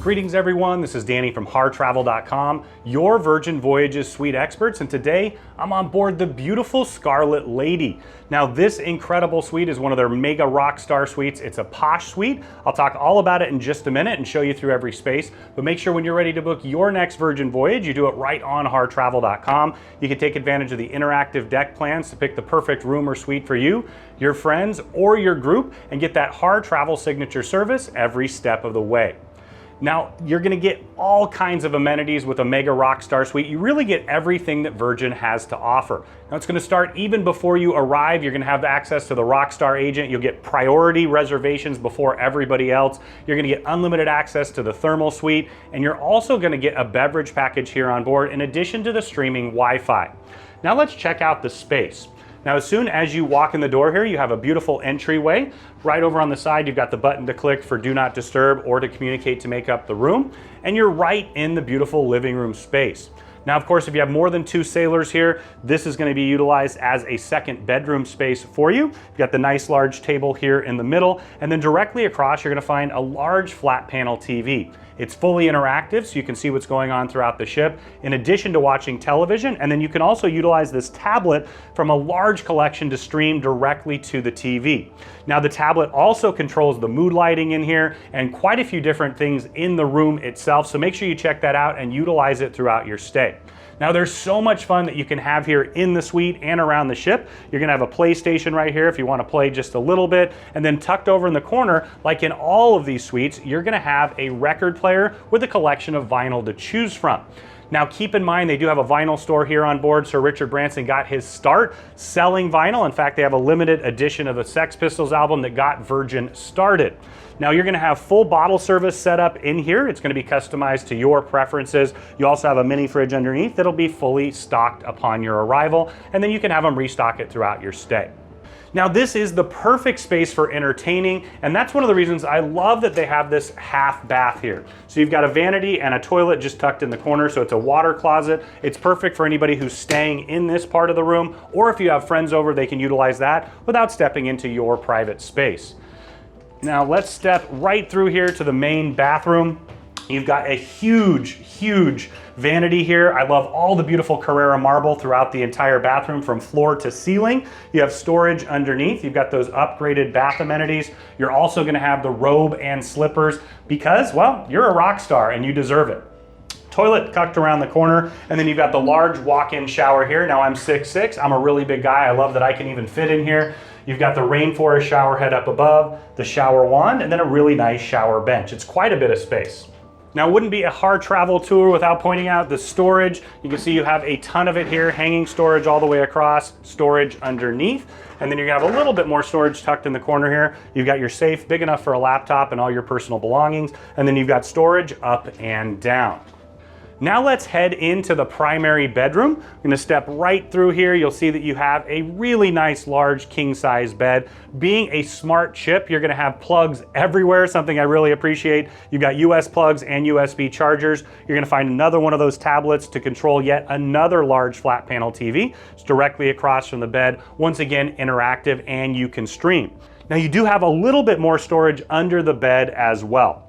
Greetings everyone, this is Danny from HarrTravel.com, your Virgin Voyages suite experts, and today I'm on board the beautiful Scarlet Lady. Now this incredible suite is one of their MEGA ROCKSTAR suites. It's a Posh Suite. I'll talk all about it in just a minute and show you through every space, but make sure when you're ready to book your next Virgin Voyage, you do it right on HarrTravel.com. You can take advantage of the interactive deck plans to pick the perfect room or suite for you, your friends, or your group, and get that Harr Travel signature service every step of the way. Now, you're gonna get all kinds of amenities with a MEGA ROCKSTAR suite. You really get everything that Virgin has to offer. Now, it's gonna start even before you arrive. You're gonna have access to the RockStar agent. You'll get priority reservations before everybody else. You're gonna get unlimited access to the thermal suite, and you're also gonna get a beverage package here on board in addition to the streaming Wi-Fi. Now let's check out the space. Now, as soon as you walk in the door here, you have a beautiful entryway. Right over on the side, you've got the button to click for Do Not Disturb or to communicate to make up the room. And you're right in the beautiful living room space. Now, of course, if you have more than 2 sailors here, this is going to be utilized as a second bedroom space for you. You've got the nice large table here in the middle, and then directly across, you're going to find a large flat panel TV. It's fully interactive, so you can see what's going on throughout the ship, in addition to watching television, and then you can also utilize this tablet from a large collection to stream directly to the TV. Now, the tablet also controls the mood lighting in here and quite a few different things in the room itself, so make sure you check that out and utilize it throughout your stay. Now, there's so much fun that you can have here in the suite and around the ship. You're gonna have a PlayStation right here if you wanna play just a little bit, and then tucked over in the corner, like in all of these suites, you're gonna have a record player with a collection of vinyl to choose from. Now, keep in mind, they do have a vinyl store here on board. Sir Richard Branson got his start selling vinyl. In fact, they have a limited edition of the Sex Pistols album that got Virgin started. Now, you're gonna have full bottle service set up in here. It's gonna be customized to your preferences. You also have a mini fridge underneath that'll be fully stocked upon your arrival, and then you can have them restock it throughout your stay. Now, this is the perfect space for entertaining, and that's one of the reasons I love that they have this half bath here. So you've got a vanity and a toilet just tucked in the corner, so it's a water closet. It's perfect for anybody who's staying in this part of the room, or if you have friends over, they can utilize that without stepping into your private space. Now, let's step right through here to the main bathroom. You've got a huge vanity here. I love all the beautiful Carrara marble throughout the entire bathroom from floor to ceiling. You have storage underneath. You've got those upgraded bath amenities. You're also gonna have the robe and slippers because, well, you're a rock star and you deserve it. Toilet tucked around the corner, and then you've got the large walk-in shower here. Now, I'm 6'6", I'm a really big guy. I love that I can even fit in here. You've got the rainforest shower head up above, the shower wand, and then a really nice shower bench. It's quite a bit of space. Now, it wouldn't be a Harr travel tour without pointing out the storage. You can see you have a ton of it here, hanging storage all the way across, storage underneath, and then you're gonna have a little bit more storage tucked in the corner here. You've got your safe, big enough for a laptop and all your personal belongings, and then you've got storage up and down. Now let's head into the primary bedroom. I'm gonna step right through here. You'll see that you have a really nice large king size bed. Being a smart ship, you're gonna have plugs everywhere, something I really appreciate. You've got US plugs and USB chargers. You're gonna find another one of those tablets to control yet another large flat panel TV. It's directly across from the bed. Once again, interactive, and you can stream. Now, you do have a little bit more storage under the bed as well.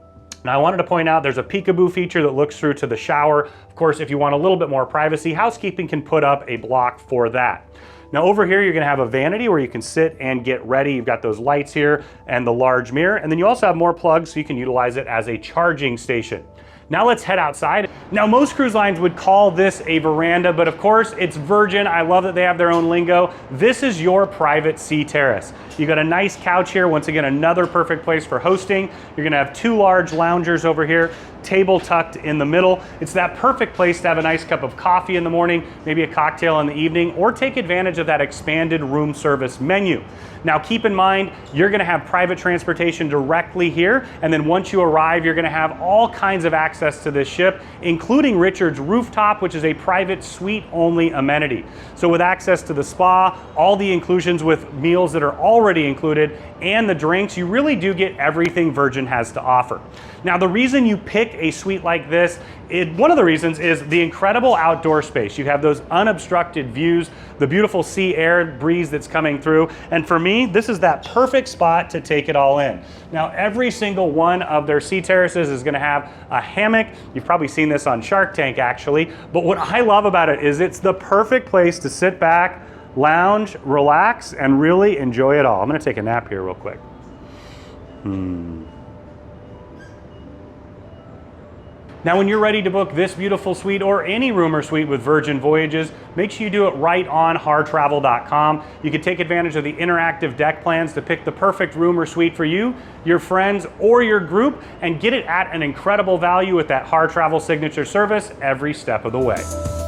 Now, I wanted to point out there's a peekaboo feature that looks through to the shower. Of course, if you want a little bit more privacy, housekeeping can put up a block for that. Now, over here, you're gonna have a vanity where you can sit and get ready. You've got those lights here and the large mirror, and then you also have more plugs so you can utilize it as a charging station. Now let's head outside. Now, most cruise lines would call this a veranda, but of course it's Virgin. I love that they have their own lingo. This is your private sea terrace. You got a nice couch here. Once again, another perfect place for hosting. You're gonna have 2 large loungers over here. table tucked in the middle. It's that perfect place to have a nice cup of coffee in the morning, maybe a cocktail in the evening, or take advantage of that expanded room service menu. Now keep in mind, you're gonna have private transportation directly here, and then once you arrive, you're gonna have all kinds of access to this ship, including Richard's Rooftop, which is a private suite-only amenity. So with access to the spa, all the inclusions with meals that are already included, and the drinks, you really do get everything Virgin has to offer. Now the reason you pick a suite like this, one of the reasons is the incredible outdoor space. You have those unobstructed views, the beautiful sea air breeze that's coming through, and for me, this is that perfect spot to take it all in. Now every single one of their sea terraces is gonna have a hammock. You've probably seen this on Shark Tank actually, but what I love about it is it's the perfect place to sit back, lounge, relax, and really enjoy it all. I'm gonna take a nap here real quick. Now when you're ready to book this beautiful suite or any room or suite with Virgin Voyages, make sure you do it right on harrtravel.com. You can take advantage of the interactive deck plans to pick the perfect room or suite for you, your friends, or your group, and get it at an incredible value with that Harr Travel signature service every step of the way.